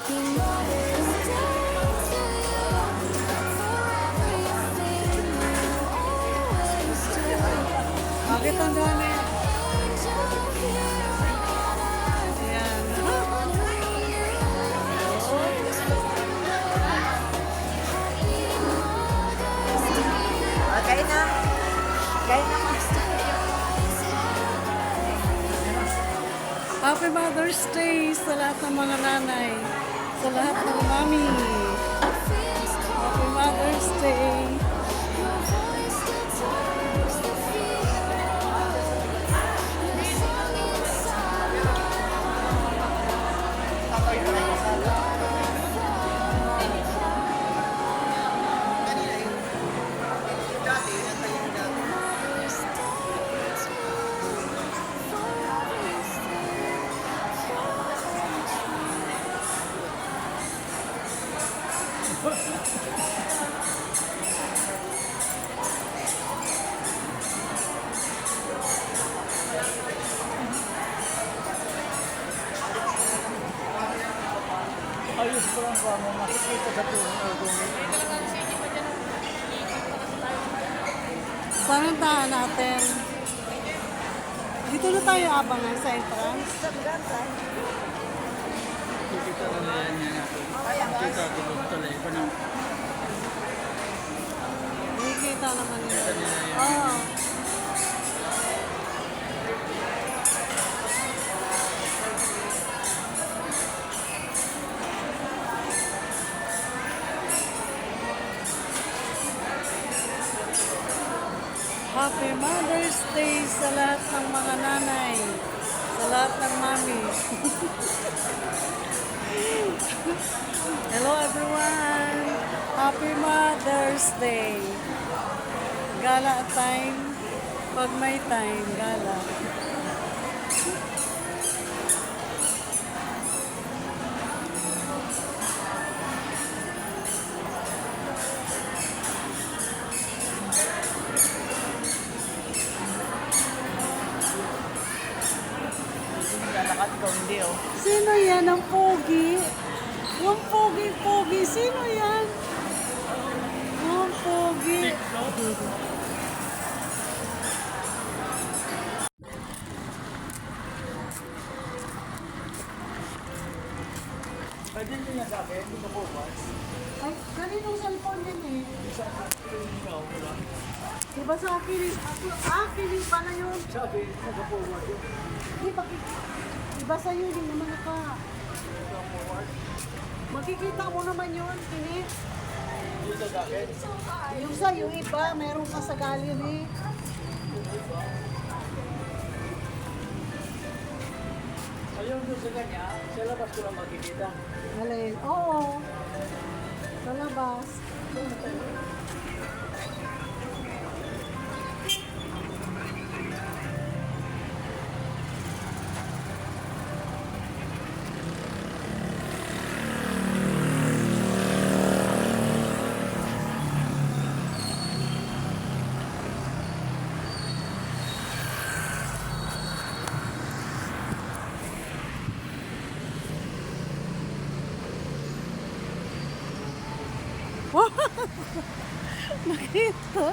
Bakit ang dami? Ayan. Okay na. Kaya na. Happy Mother's Day sa lahat ng mga nanay, sa lahat ng mami. Happy Mother's Day. Ayos ko lang ba mo makikita sa tulong. Saan ang tahan natin? Dito na tayo abangan sa entrance. Kikita lang na yan natin. Kita ko ba talay pa ng Nakikita naman yun. kanila yan. Oo. Happy Mother's Day sa lahat ng mga nanay, sa lahat ng mami. Hello everyone! Happy Mother's Day! Gala time, pag may time, gala. Lalakad ko, hindi oh. Sino yan ang pogi? Yung pogi-pogi, sino yan? Yung pogi. Pwede nyo na sa akin, hindi ko bukas. Ay, kaninong cellphone yan eh? Isa ka ikaw, wala. Diba sa akin, akin yung pala yun. Sabi, nag-forward yun. Di, diba sa'yo, hindi naman naka. Makikita mo naman yun, Tini. Dito sa akin. Yung sa'yo, iba, meron ka sa gallery. Ayun doon sa kanya, sa labas ko lang makikita. Alin? Oo. Sa labas. Nakita.